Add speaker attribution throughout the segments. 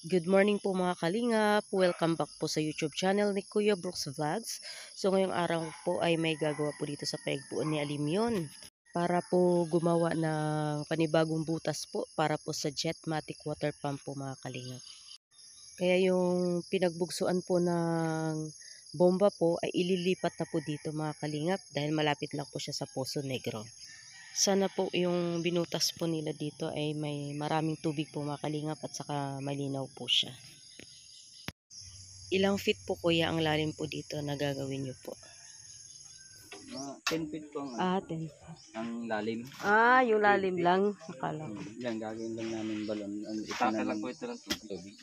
Speaker 1: Good morning po mga kalingap. Welcome back po sa YouTube channel ni Kuya Brooks Vlogs. So ngayong araw po ay may gagawa po dito sa paigpuan ni Alimyon. Para po gumawa ng panibagong butas po para po sa Jetmatic water pump po mga kalingap. Kaya yung pinagbugsuan po ng bomba po ay ililipat na po dito mga kalingap dahil malapit lang po siya sa Poso Negro. Sana po yung binutas po nila dito ay may maraming tubig po mga kalingap at saka malinaw po siya. Ilang feet po kuya ang lalim po dito na gagawin nyo po?
Speaker 2: 10 feet po ang,
Speaker 1: 10.
Speaker 2: ang lalim.
Speaker 1: Yung lalim lang. Akala ko.
Speaker 2: Yan, gagawin lang namin balon.
Speaker 3: Kakala ko ito lang tubig.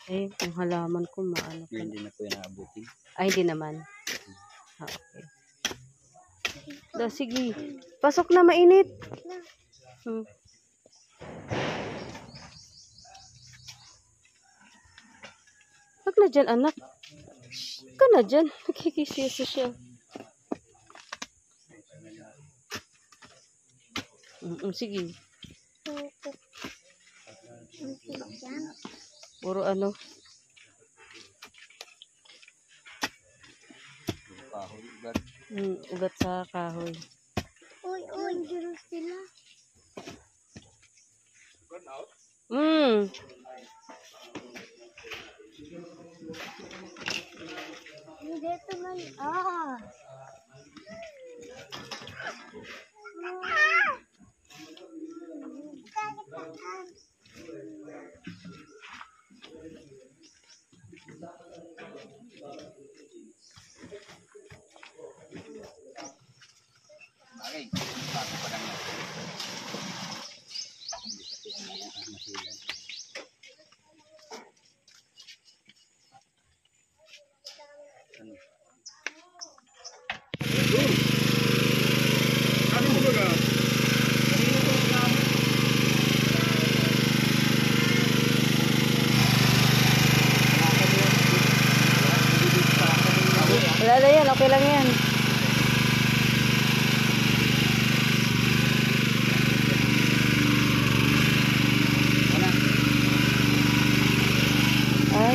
Speaker 1: Yung halaman ko maano pa.
Speaker 2: Hindi na po yan naabutin.
Speaker 1: Hindi naman. Okay. Sige. Pasok na, mainit. Wag na dyan, anak. Shh, ka na dyan. Nakikisisi siya. Sige. Puro ano. Ugat sa kahoy.
Speaker 4: Uy, dito sila. Dito man.
Speaker 2: Okay, bago pa lang natin. Hindi kasi ang masilan. Ano? Ano mo ba?
Speaker 1: Wala na yan, okay lang yan.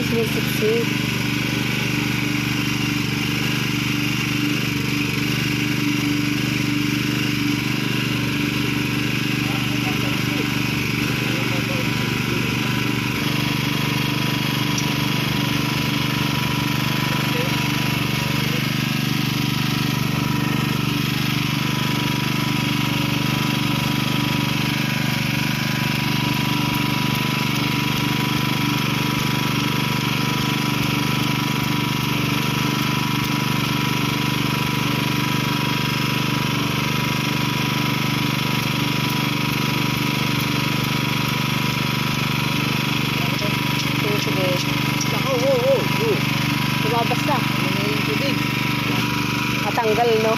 Speaker 1: Sinisip-sip. Lumabas na. Matanggal, no?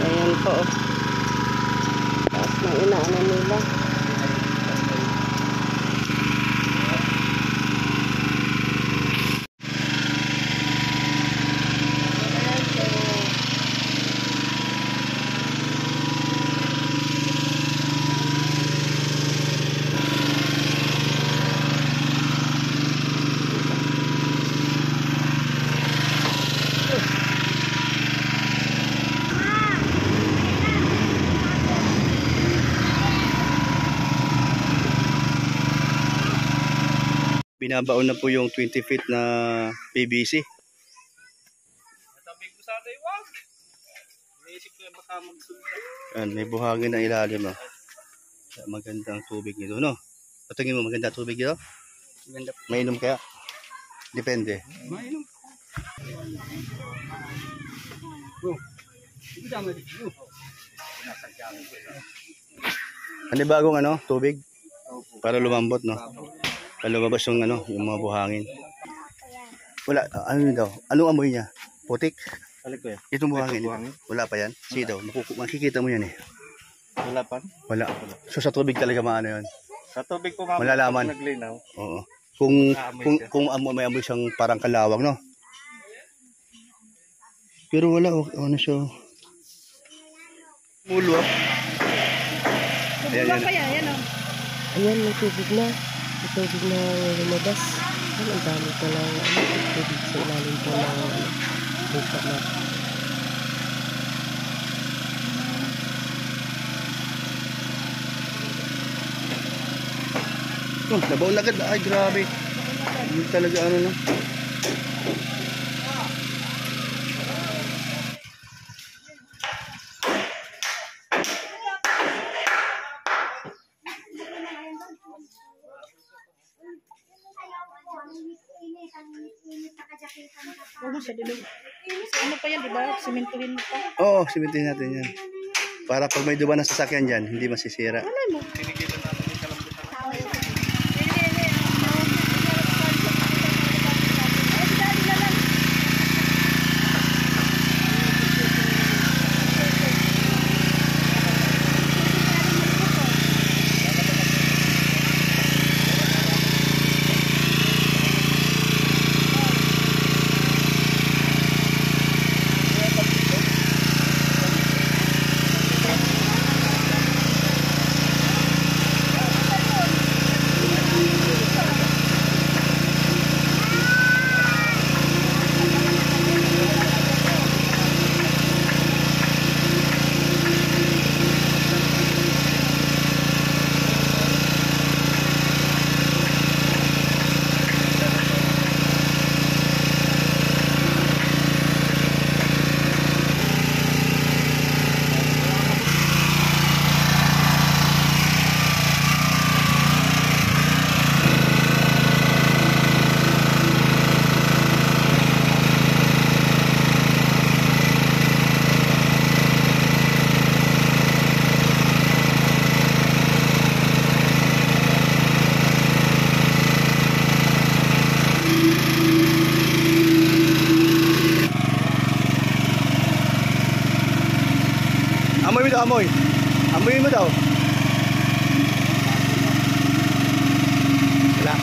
Speaker 1: Ayan po. Tapos nang inaanan nila.
Speaker 3: Binabaon na po yung 20 feet na PVC.
Speaker 2: Sabi ko sana wag. Naisip ko baka magsulta.
Speaker 3: Yan, may buhangin na ilalim. Magandang tubig nito, no? Patingin mo, maganda tubig nito?
Speaker 2: Maganda.
Speaker 3: Mainom kaya? Depende.
Speaker 2: Mainom.
Speaker 3: Ano bagong tubig? Para lumambot, no? Para lumabas yung yung mga buhangin. Wala, ano yun daw? Anong amoy niya? Putik?
Speaker 2: Balik ko yan.
Speaker 3: Itong buhangin. Wala pa yan? Sige daw, makikita mo yan eh.
Speaker 2: Wala pa?
Speaker 3: Wala. So sa tubig talaga maano yun?
Speaker 2: Sa tubig po mama.
Speaker 3: Malalaman.
Speaker 2: Naglinaw.
Speaker 3: Oo. Kung may amoy siyang parang kalawang, no? Pero wala, ano siya. Mulo. Ayan, ayan.
Speaker 1: Ayan, may tubig na. May tubig na lumabas. Ayan, ang dami pa lang tubig sa ilalim po ng lupa na.
Speaker 3: Oh, nabaon agad. Ay, grabe. Hindi talaga ano no.
Speaker 5: Ano pa yan, di ba? Simentuhin mo pa.
Speaker 3: Oo, simentuhin natin yan. Para pag may duwa ng sasakyan dyan, hindi masisira. Amoy mo daw, amoy. Amoy mo daw. Wala.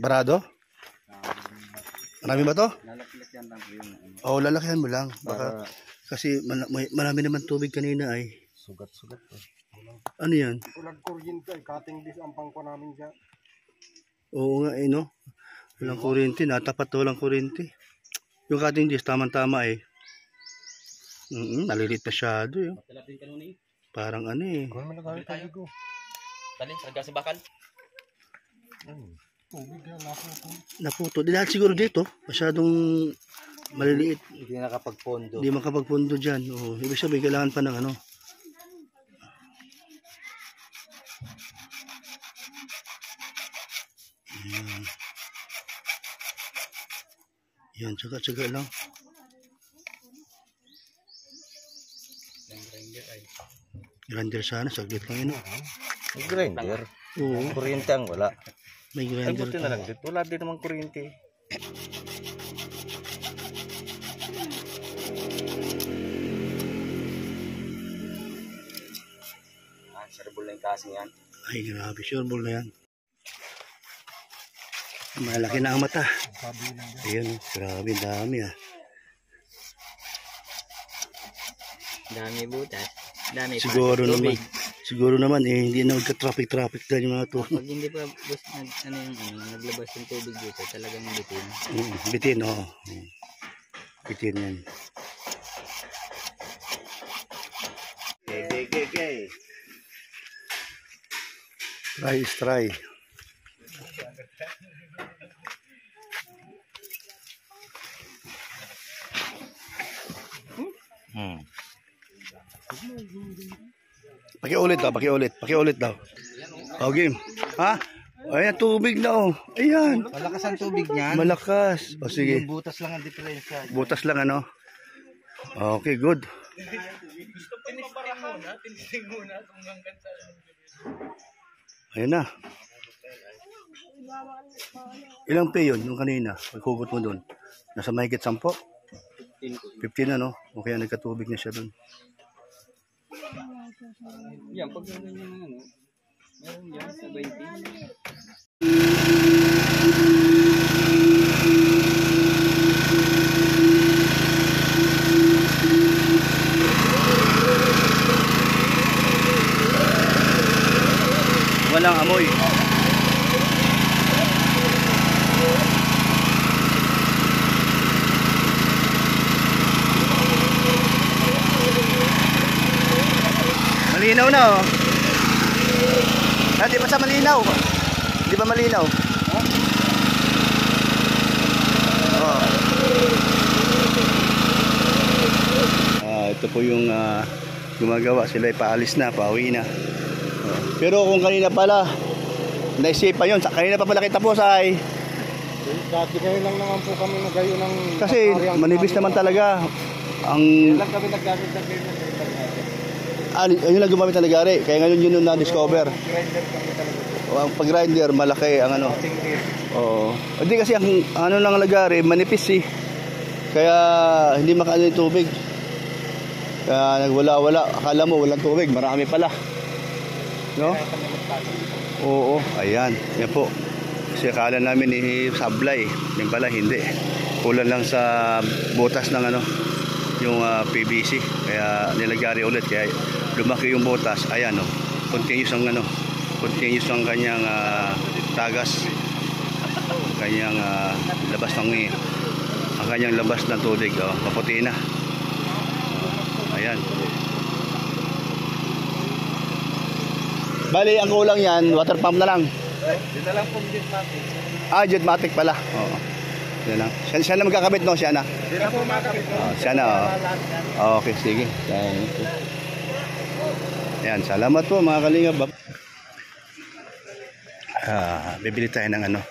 Speaker 3: Barado? Marami ba to?
Speaker 2: Lalakyan lang po yun.
Speaker 3: Oo, lalakyan mo lang. Baka, kasi marami naman tubig kanina ay.
Speaker 2: Sugat-sugat po.
Speaker 3: Ano yan?
Speaker 6: Ulag kuryente, cutting this ang pangko namin dyan.
Speaker 3: Oo nga eh, no? Walang kuryente, natapat to walang kuryente. Yung cutting disc, tamang-tama eh. Nalilit masyado eh. Parang ano eh.
Speaker 6: Kung naman nagawin tayo ko.
Speaker 2: Tali, sarga sa bakal.
Speaker 6: Tubig yan, naputo.
Speaker 3: Naputo. Di lahat siguro dito. Masyadong maliliit.
Speaker 2: Hindi nakapagpondo.
Speaker 3: Hindi makapagpundo dyan. Oo. Ibig sabihin, kailangan pa ng ano. Ayan. Yan, tsaga-tsaga lang. Grinder sana, saglit lang yun.
Speaker 2: Grinder?
Speaker 3: Oo,
Speaker 2: Kuryente ang wala.
Speaker 3: may
Speaker 2: Ay,
Speaker 3: grinder
Speaker 2: buti na lang dito. Wala din naman kuryente. Sarabol na yung kasing yan.
Speaker 3: Ay, grabe, sure ball na yan. Malaki na ang mata. Ayan, grabe, dami ah.
Speaker 2: Dami butas. Dami
Speaker 3: Siguro naman, siguro naman eh, hindi na magka-traffic dyan yung mga to.
Speaker 2: Pag hindi pa bus, naglabas yung tubig dito, talagang bitin.
Speaker 3: Bitin, oo. Bitin yan.
Speaker 2: Okay.
Speaker 3: Try is try. Pakiulit daw. O, game. Ha? Ayan, tubig na oh. Ayan.
Speaker 2: Malakas ang tubig niyan.
Speaker 3: Malakas. O, sige.
Speaker 2: Butas lang ang diferensya.
Speaker 3: Butas lang ano. Okay, good. Ayan na. Ilang pay yun, yung kanina? Paghugot mo doon. Nasa mahigit 10? 15 ano? O kaya nagkatubig na siya doon.
Speaker 2: Yan, pag ganyan yung ano, meron yan sa 20.
Speaker 3: Walang amoy. Malinaw na oh. Di ba sa malinaw? Di ba malinaw? Oh. Ito po yung gumagawa. Sila ay paalis na, pauwi na. Pero kung kanina pala naisipan yun, kanina pa pala kita po ay
Speaker 6: Dati kayo lang naman po kami nagayo ng...
Speaker 3: kasi manibis naman talaga ang
Speaker 2: Lang kami naggamit ng grinder.
Speaker 3: ayun lang gumamit ng nagari, kaya ngayon yun na-discover.
Speaker 2: Grinder kami talaga.
Speaker 3: Ang pag-grinder malaki ang ano. Oo. Hindi kasi ang ano ng lagari manipis eh. Kaya hindi makaano yung tubig. Kaya nagwala-wala, akala mo walang tubig, marami pala. No? Oo, ayan. Yan po. Kasi akala namin sablay. Yan pala, hindi. Kulang lang sa butas ng ano, yung PVC. Kaya nilagari ulit. Kaya lumaki yung butas. Ayan, no. Continuous ang ano. Continuous ang kanyang tagas. Kanyang labas ng ang kanyang labas ng tubig. Oh, maputi na. Ayan. Bali, ang kulang yan, water pump na lang.
Speaker 2: Dito lang pong Jetmatic.
Speaker 3: Jetmatic pala. Oo. Yan lang. Siya na magkakabit, no? Siya na.
Speaker 2: Dito po makakabit.
Speaker 3: Siya na, okay, sige. Thank you. Ayan, salamat po mga kalingap. Bibili tayo ng ano,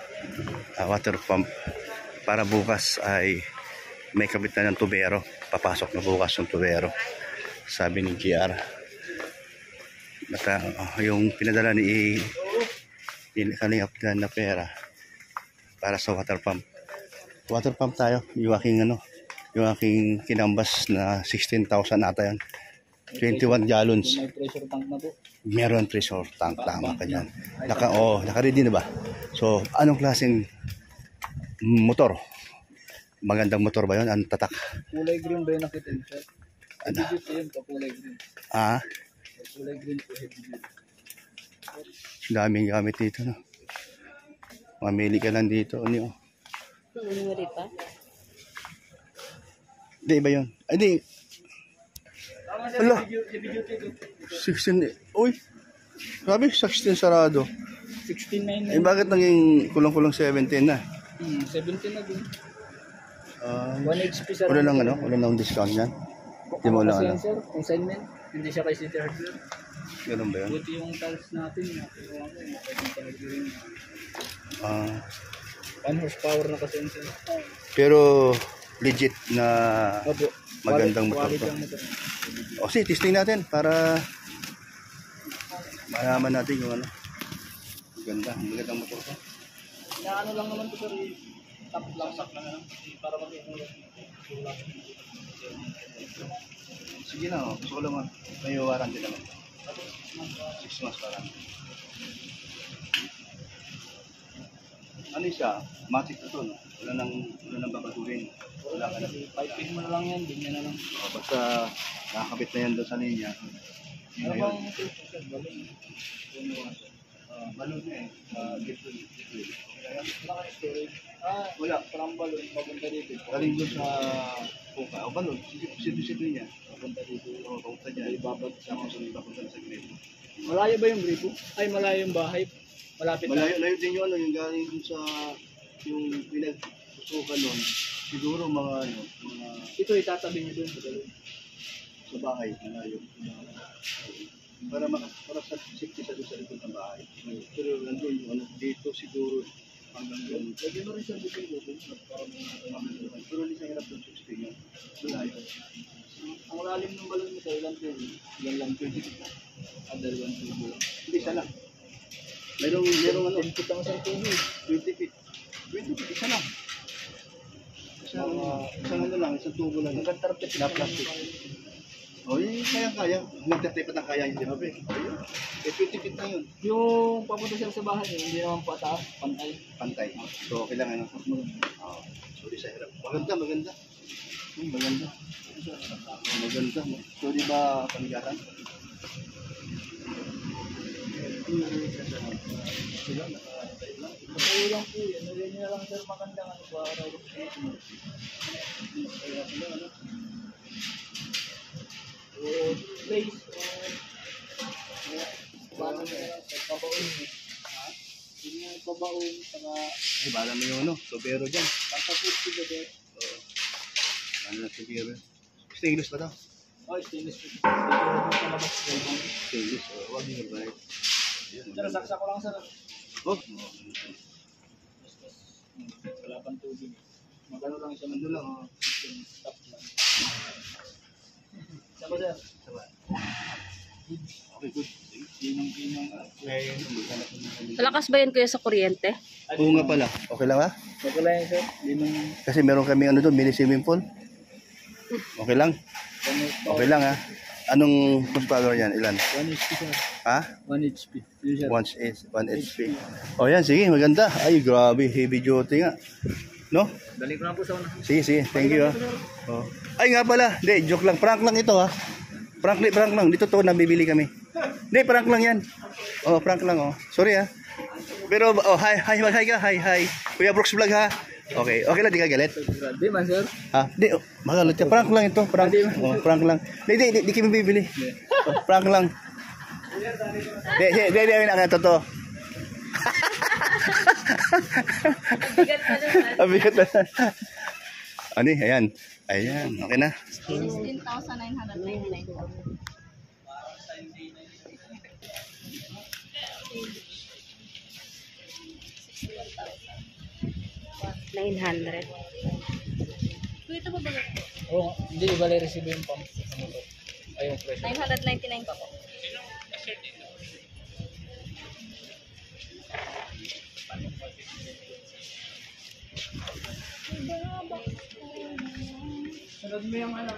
Speaker 3: water pump para bukas ay may kabit na ng tubero. Papasok na bukas yung tubero. Sabi ni GR. Basta yung pinadala ni Kalingap na pera para sa water pump. Water pump tayo. Yung aking ano, yung aking kinambas na 16,000 ata yan. 21 gallons.
Speaker 2: May pressure tank na po.
Speaker 3: Meron pressure tank, tama ka dyan. Naka-ready na ba? So, anong klaseng motor? Magandang motor ba yun? Anong tatak?
Speaker 2: Kulay green ba yung nakita yun, sir?
Speaker 3: Ano?
Speaker 2: Heavy duty yun po, kulay green. Kulay green po, heavy duty.
Speaker 3: Daming gamit dito, no? Mamili ka lang dito. Ano yun?
Speaker 1: Ano pa?
Speaker 3: Hindi, iba yun. Ay, di. Ala. 16. Uy. Sabi, 16 sarado.
Speaker 2: 16.9
Speaker 3: Eh, bakit naging kulang-kulang 17 na?
Speaker 2: 17 na din. 1 HP sir.
Speaker 3: Wala lang ano? Wala lang discount yan? Hindi mo lang ano?
Speaker 2: Sir, consignment. Hindi siya kay City Hardware.
Speaker 3: Ganun ba yun?
Speaker 2: Buti yung tiles natin. Pwede 1 horsepower na kasi yun, sir.
Speaker 3: Pero legit na
Speaker 2: Opo.
Speaker 3: magandang motor
Speaker 2: Quality
Speaker 3: to.
Speaker 2: ang motor.
Speaker 3: O sige, testing natin para malaman natin yung ano. Magandang motor to.
Speaker 2: Na ano lang naman to, sir. Top lang, sak lang lang. Para mag-iulong.
Speaker 3: Sige na, oh. Gusto ko lang may warranty naman. 6 months warranty. Ano siya? Matic to, no? Wala nang babaturin. Wala ka na.
Speaker 2: Piping mo na lang yan, din na lang.
Speaker 3: Basta nakakabit na yan doon sa linya.
Speaker 2: Ano bang filter, sir?
Speaker 3: Balon na eh. Dito.
Speaker 2: Storage.
Speaker 3: Wala.
Speaker 2: Parang balon, papunta dito.
Speaker 3: Galing doon sa puka. O balon. Sito niya.
Speaker 2: Papunta dito.
Speaker 3: O, papunta dyan.
Speaker 2: Ibabad sa
Speaker 3: Tapos papunta sa gripo.
Speaker 2: Malayo ba yung gripo? Ay, malayo yung bahay. Malapit na.
Speaker 3: Malayo din yung ano, yung galing dun sa yung pinagsusukan nun. Siguro mga ano, mga
Speaker 2: Ito itatabi niyo doon sa balon.
Speaker 3: sa bahay, malayo. Para sa safety sa doon sa likod ng bahay. Pero nandun yung ano, dito siguro hanggang doon.
Speaker 2: Lagyan mo rin sa bukay doon.
Speaker 3: Pero hindi sa hirap doon 16 yun. Malayo.
Speaker 2: Ang lalim ng balon mo sa ilang tubo. Ilan lang tubo. Other one tubo lang.
Speaker 3: Hindi, isa lang. Merong ano. 20 feet ang isang tubig. 20 feet. 20 feet, isa lang. Isang ano lang, isang tubo lang. Hanggang 30 feet na plastic. O, yun kaya-kaya. Hanggang 30 feet na kaya yung dinabi. Ayun. 20 feet na yun.
Speaker 2: Yung papunta sila sa bahay, hindi naman pataas, pantay.
Speaker 3: Pantay. So, okay lang ano. Sorry sa hirap. Maganda. Maganda. Maganda. Sorry ba panigatan?
Speaker 2: Kulang po yan. Nagyan niya lang sir magandang ano ba? Place. Paano niya? Pabaon niya. Hindi niya pabaon. Saka
Speaker 3: Ay, bala mo yung ano. Sobero dyan.
Speaker 2: tatapos sila din.
Speaker 3: Ano na sobero. Stainless ba daw?
Speaker 2: Oh, stainless steel.
Speaker 3: Stainless. Huwag nyo ba?
Speaker 2: Sir, saksa ko lang sir.
Speaker 3: Oh.
Speaker 2: Wala pang tubig. Magano lang siya.
Speaker 3: Ano lang.
Speaker 2: Stop lang. Saba sir.
Speaker 3: Okay, good.
Speaker 1: Malakas ba yan kuya sa kuryente?
Speaker 3: Oo nga pala. Okay lang ha?
Speaker 2: Okay lang yan sir.
Speaker 3: Kasi meron kami ano doon, mini swimming pool. Okay lang? Okay lang ha? Anong horsepower yan? Ilan?
Speaker 2: 1 HP sir.
Speaker 3: Ha?
Speaker 2: 1 HP. Yun sir.
Speaker 3: 1 HP. O yan, sige, maganda. Ay, grabe, heavy duty nga. No?
Speaker 2: Dali ko na po sa una.
Speaker 3: Sige, thank you ha. Oh. Ay nga pala, hindi, joke lang. Prank lang ito ha. Prank lang. Dito to, nabibili kami. Hindi, prank lang yan. Oh, prank lang oh. Sorry ha. Pero, oh, hi ka, hi. Kuya Brooks Vlog ha. Okay lang, di ka galit.
Speaker 2: Di man sir.
Speaker 3: Ha? Di, oh, magalit ka. Prank lang ito, prank. Oh, prank lang. Di kami bibili. Oh, prank lang. Di, totoo. Abigat na. Ano ayan. Ayan, okay na.
Speaker 4: 16,999.
Speaker 1: 900.
Speaker 2: Oo, hindi bali receive yung pump. Ayun, fresh.
Speaker 4: 999 pa po.
Speaker 2: Sunod mo yung ano.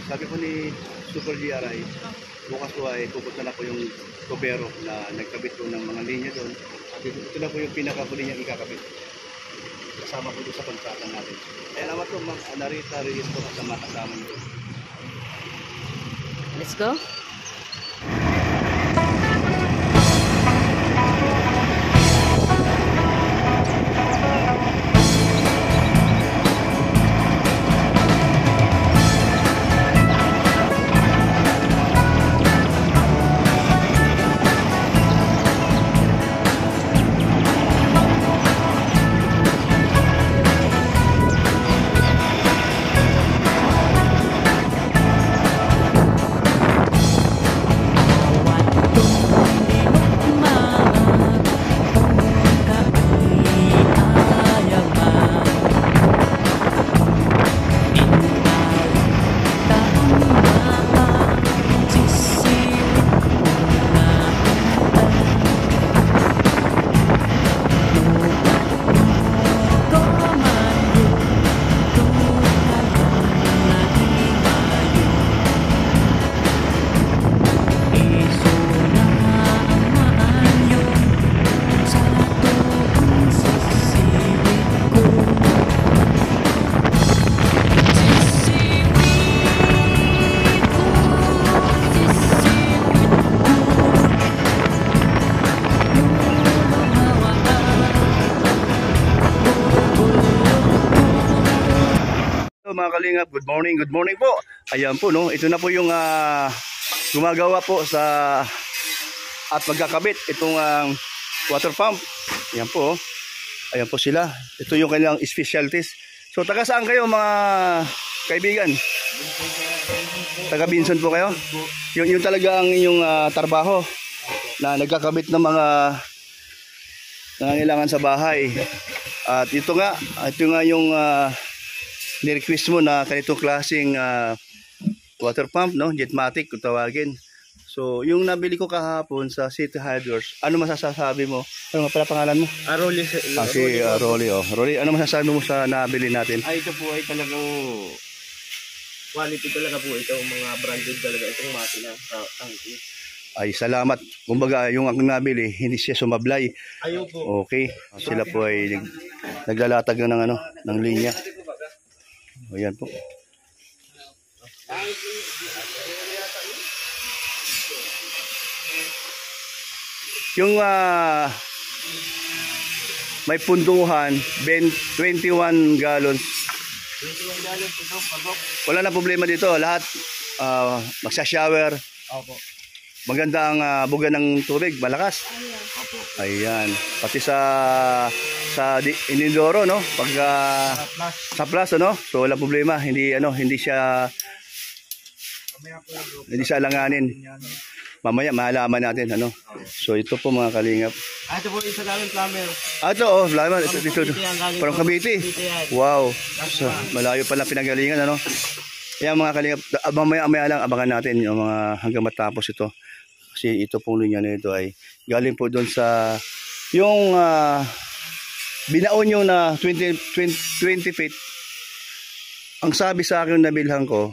Speaker 3: Sabi ko ni Super GRI, bukas po ay pupunta na po yung kubero na nagkabit po ng mga linya doon. Ito na po yung pinakahuli niyang ikakabit. Kasama po doon sa kontrata natin. Kaya naman po, Ma'am Narita Reyes po sa mga kasama niyo.
Speaker 1: Let's go.
Speaker 3: mga kalingap. Good morning po. Ayan po, no? Ito na po yung gumagawa po sa at magkakabit itong water pump. Ayan po, oh. Ayan po sila. Ito yung kanilang specialties. So, taga saan kayo mga kaibigan? Taga Binson po kayo? Yung talaga ang inyong trabaho na nagkakabit ng mga nangangailangan sa bahay. At ito nga yung ni-request mo na ganitong klaseng water pump, no? Jetmatic kung tawagin. So, yung nabili ko kahapon sa City Hydros, ano masasabi mo? Ano nga pala pangalan mo?
Speaker 6: Rolly.
Speaker 3: Si Rolly, oh. Rolly, ano masasabi mo sa nabili natin?
Speaker 6: Ito po ay talagang quality talaga po ito. Mga branded talaga itong makina sa tangki.
Speaker 3: Ay, salamat. Kumbaga, yung aking nabili, hindi siya sumablay.
Speaker 6: Ayaw po.
Speaker 3: Okay. Sila po ay naglalatag ng ng linya. O, yan po. Yung may punduhan, 21 gallons.
Speaker 6: 21 gallons ito, pagok.
Speaker 3: Wala na problema dito. Lahat magsha-shower.
Speaker 6: Opo.
Speaker 3: Maganda ang buga ng tubig, malakas.
Speaker 6: Opo.
Speaker 3: Ayan. Pati sa inindoro, no? Pag sa plus, ano? So wala problema, hindi siya alanganin. Mamaya mahalaman natin, ano. So ito po mga kalingap.
Speaker 6: Ito po isa namin plumber.
Speaker 3: Ito, oh, plumber. Ito. Parang Cavite. Wow. So, malayo pala pinagalingan, ano. Ayan mga kalingap, mamaya lang abangan natin yung mga hanggang matapos ito. Kasi ito pong linya na ito ay galing po doon sa yung binaon nyo na 20 feet. Ang sabi sa akin nabilhan ko,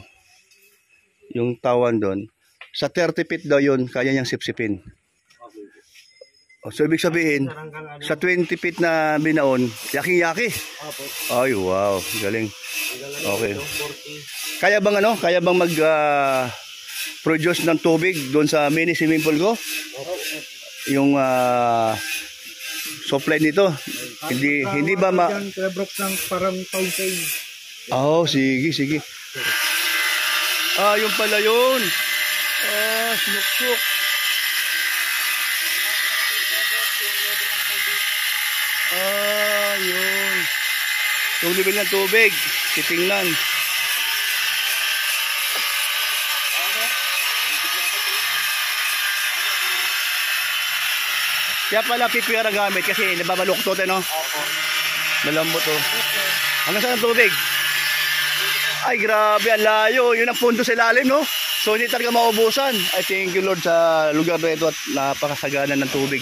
Speaker 3: yung tawan doon, sa 30 feet daw yun, kaya niyang sipsipin. So ibig sabihin, sa 20 feet na binaon, yaki-yaki. Ay, wow, galing. Okay. Kaya bang mag produce ng tubig doon sa mini swimming pool ko? Yung supply nito, hindi ba
Speaker 6: Brooks ng parang fountain.
Speaker 3: Oh, sige. Yung pala yun. Sinuk-suk. Yun. Yung level ng tubig, titingnan. Kaya pala pipiara gamit kasi nababaluktot, no? Malambot, oh. Hanggang saan ang tubig? Ay, grabe, ang layo. Yun ang punto sa ilalim, no? So, hindi talaga maubusan. I thank you, Lord, sa lugar na ito at napakasagana ng tubig.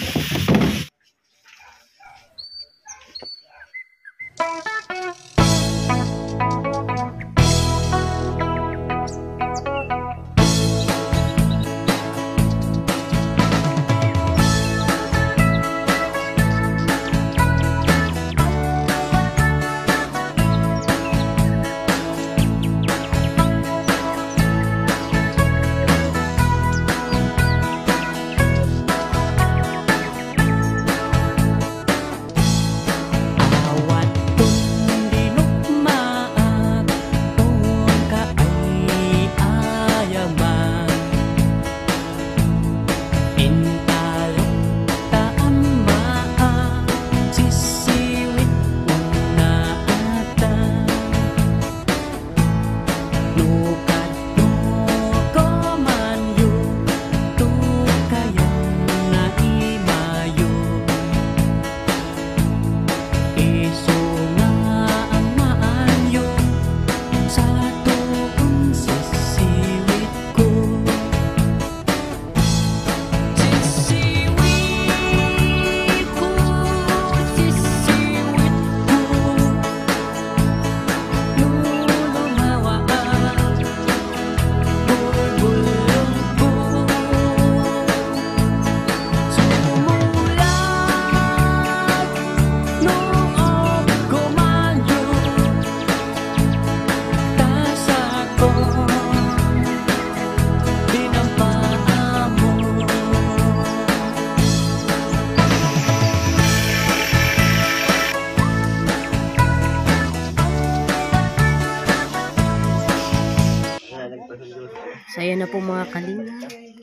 Speaker 1: So ayan na po mga kalinga.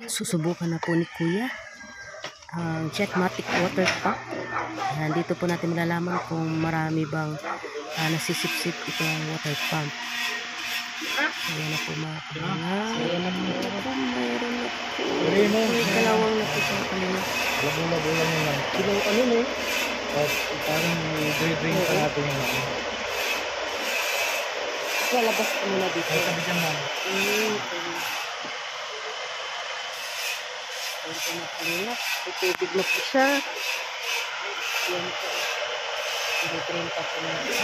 Speaker 1: Susubukan na po ni Kuya ang Jetmatic water pump. Ayan, dito po natin malalaman kung marami bang nasisip-sip itong water pump. Ayan na po mga kalinga. Ayan na po. Mayroon na po. May kalawang na po sa kalinga.
Speaker 6: Labo-labo lang yun lang. Kilo, ano no? At parang i-drain pa natin yung ano.
Speaker 1: So, labas ko muna dito.
Speaker 6: Ay, sabi dyan ma'am.
Speaker 1: Ayan po mga kalinga. May tubig na po siya. Ayan po. I-drain pa po natin.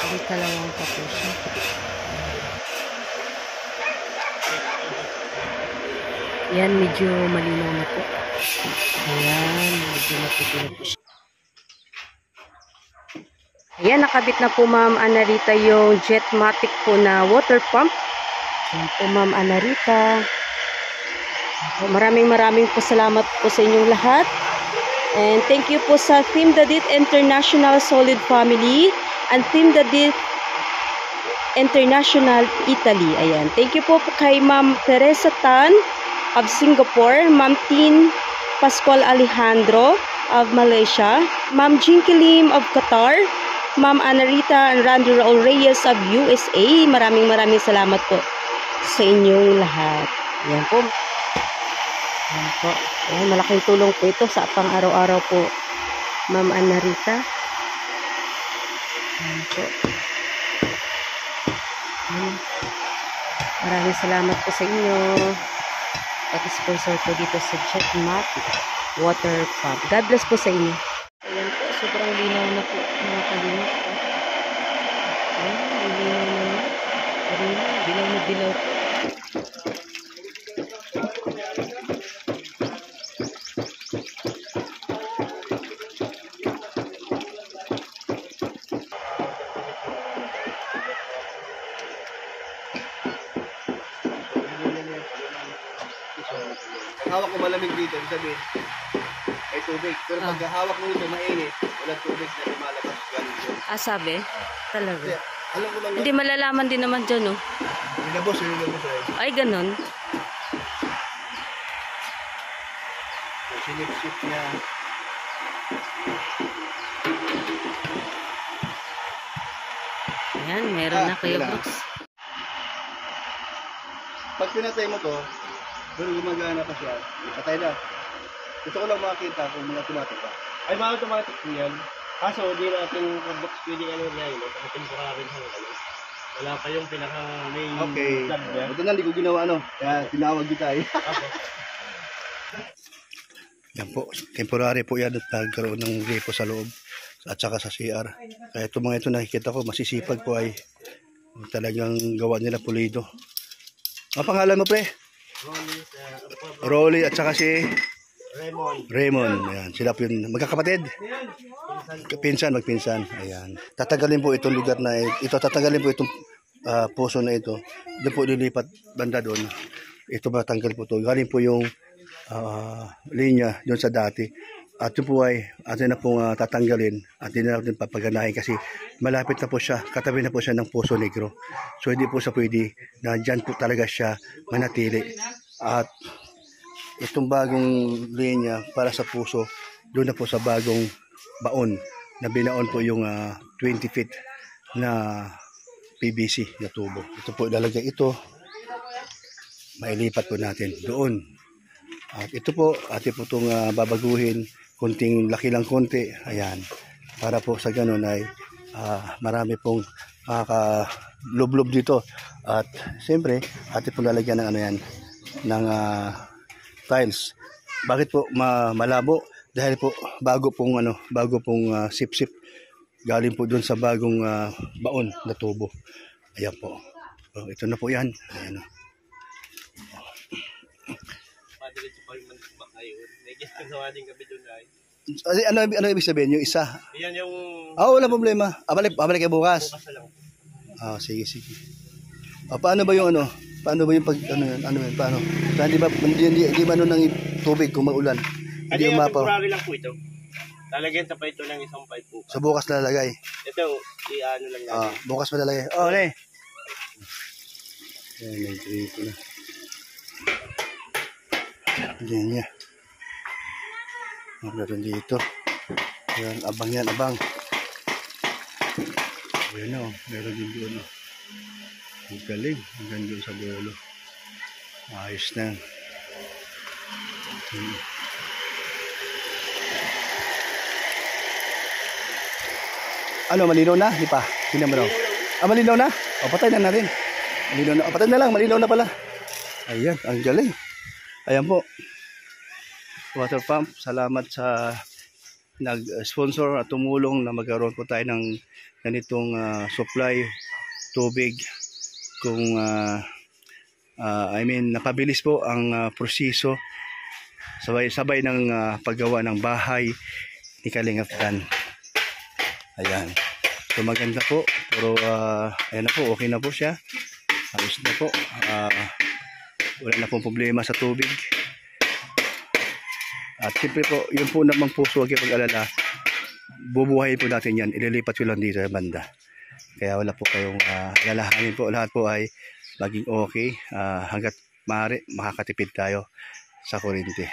Speaker 1: May kalawang pa po siya. Yan, medyo malinaw na po. Ayan, medyo naputi na po siya. Ayan, nakabit na po Ma'am Anarita yung Jetmatic po na water pump. Ayan po Ma'am Anarita. Maraming po salamat po sa inyong lahat. And thank you po sa Team Dadit International Solid Family and Team Dadit International Italy. Ayan. Thank you po kay Ma'am Teresa Tan of Singapore, Ma'am Tin Pascual Alejandro of Malaysia, Ma'am Jinky Lim of Qatar, Ma'am Anarita and Randy Raul Reyes of USA. Maraming salamat po sa inyong lahat. Ayan po. Ayan po. Ayan, malaking tulong po ito sa pang-araw-araw po, Ma'am Anarita. Ayan po. Ayan. Maraming salamat po sa inyo. Pag-sponsor po dito sa Jetmatic water pump. God bless po sa inyo. Ayan po, sobrang linaw na po mga kalimut. Ayan, linaw na. Dilaw na dilaw po.
Speaker 3: Hawak ko malamig dito, sabi, ay tubig. Pero pag hawak mo ito, mainit, walang tubig na lumalabas galing doon.
Speaker 1: Sabi? Talaga.
Speaker 3: Kasi, alam ko lang
Speaker 1: Hindi malalaman din naman dyan, oh.
Speaker 3: Nilabos eh.
Speaker 1: Ay, ganon.
Speaker 3: Sinip-sip niya.
Speaker 1: Ayan, meron na Kuya
Speaker 3: wala.
Speaker 1: Brooks.
Speaker 3: Pag pinatay mo to, pero gumagana pa siya, patay na. Gusto ko lang makakita kung mga automatic pa.
Speaker 6: Ay, mga automatic po yan. Kaso, di natin box pwede ano na yun. Temporary sa ano. Wala pa yung pinaka-main
Speaker 3: Okay.
Speaker 6: plug niya.
Speaker 3: Ito na, hindi ko ginawa ano. Kaya tinawag kita eh. Yan po, temporary po yan at nagkaroon ng gripo sa loob at saka sa CR. Kaya itong mga ito nakikita ko, masisipag po ay talagang gawa nila pulido. Ang pangalan mo pre? Rolly at saka si Raymond. Ayan, sila po yun. Magkakapatid? Magpinsan. Ayan. Tatagalin po itong lugar na ito. Tatagalin po itong puso na ito. Doon po lilipat banda doon. Ito matanggal po ito. Galing po yung linya doon sa dati. At yun po ay atin na pong tatanggalin at hindi na natin papaganahin kasi malapit na po siya, katabi na po siya ng Puso Negro. So hindi po siya pwede na dyan po talaga siya manatili. At itong bagong linya para sa puso, doon na po sa bagong baon na binaon po yung 20 feet na PVC na tubo. Ito po ilalagay ito, mailipat po natin doon. At ito po, atin po itong babaguhin, kunting laki lang konti, ayan, para po sa ganun ay marami pong makaka-lublob dito. At siyempre, atin po lalagyan ng ano yan, ng tiles. Bakit po malabo? Dahil po bago pong sip-sip galing po doon sa bagong baon na tubo. Ayan po. So, ito na po yan. Ayan. Ano ibig sabihin? Yung isa?
Speaker 6: Yan yung...
Speaker 3: Wala problema. Balik kayo bukas.
Speaker 6: Bukas na lang.
Speaker 3: Sige. Paano ba yung ano? paano ba yung pag, ano yun, paano? Kaya di ba ano ng tubig kung maulan?
Speaker 6: Ano
Speaker 3: Hindi
Speaker 6: yung
Speaker 3: umapaw.
Speaker 6: temporary lang po ito. Lalagyan pa ito ng isang pipe po.
Speaker 3: So bukas lalagay.
Speaker 6: Ito, i-ano lang natin.
Speaker 3: Bukas malalagay. Oh, ne. Yan, nag-trip na. Yan niya. Meron dito. Yan, abang yan, abang. Yan o, meron din doon. Ang galing. Hanggang doon sa dulo. Ayos na. Ano, malinaw na? Di pa? Tingnan mo daw. Malinaw na? O, patay na natin. Malinaw na. O, patay na lang. Malinaw na pala. Ayan, ang galing. Ayan po. Water pump. Salamat sa nag-sponsor at tumulong na magkaroon po tayo ng ganitong supply tubig. Kung napabilis po ang proseso sabay ng paggawa ng bahay ni Kalingap Dan. Ayan. So maganda po. Pero ayan na po. Okay na po siya. Ayos na po. Wala na pong problema sa tubig. At siyempre po, yun po namang puso, huwag yung pag-alala. Bubuhay po natin yan. Ililipat ko lang dito sa banda. Kaya wala po kayong alalahanin po. Lahat po ay maging okay. Hanggat maaari, makakatipid tayo sa kuryente.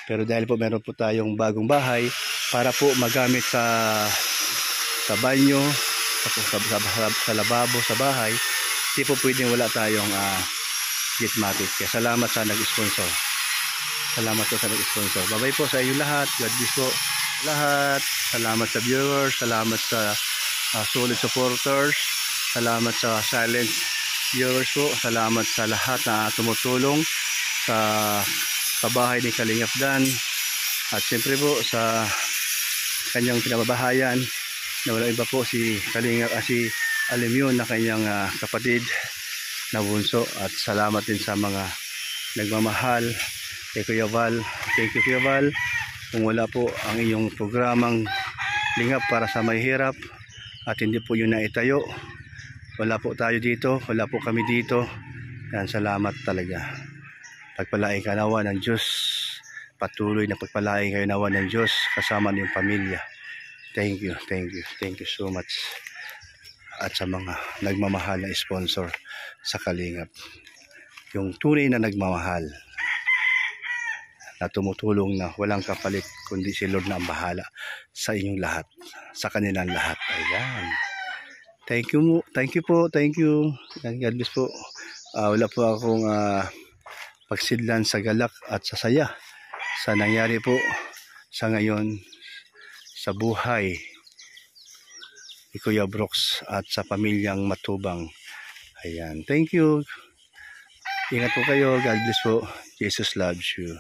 Speaker 3: Pero dahil po meron po tayong bagong bahay para po magamit sa banyo, sa lababo, sa bahay, hindi po pwedeng wala tayong Jetmatic. Kaya salamat sa nag-sponsor. Salamat po sa nag-sponsor. Bye-bye po sa inyo lahat. God bless po lahat. Salamat sa viewers. Salamat sa solid supporters. Salamat sa silent viewers po. Salamat sa lahat na tumutulong sa bahay ni Kalingap Dan. At siyempre po sa kanyang pinababahayan na wala iba po si Kalingap, si Alimyon na kanyang kapatid na bunso. At salamat din sa mga nagmamahal kay Kuya Val. Thank you, Kuya Val. Kung wala po ang inyong programang Lingap para sa may hirap at hindi po yun naitayo, wala po tayo dito, wala po kami dito. Yan, salamat talaga. Pagpalain ka nawa ng Diyos, patuloy na pagpalain kayo nawa ng Diyos kasama niyong pamilya. Thank you, thank you, thank you so much. At sa mga nagmamahal na sponsor sa Kalingap, yung tunay na nagmamahal na tumutulong na walang kapalit kundi si Lord na ang bahala sa inyong lahat, sa kanilang lahat. Ayan. Thank you po, thank you. God bless po. Wala po akong pagsidlan sa galak at sa saya sa nangyari po sa ngayon sa buhay ni Kuya Brooks at sa pamilyang Matubang. Ayan. Thank you. Ingat po kayo. God bless po. Jesus loves you.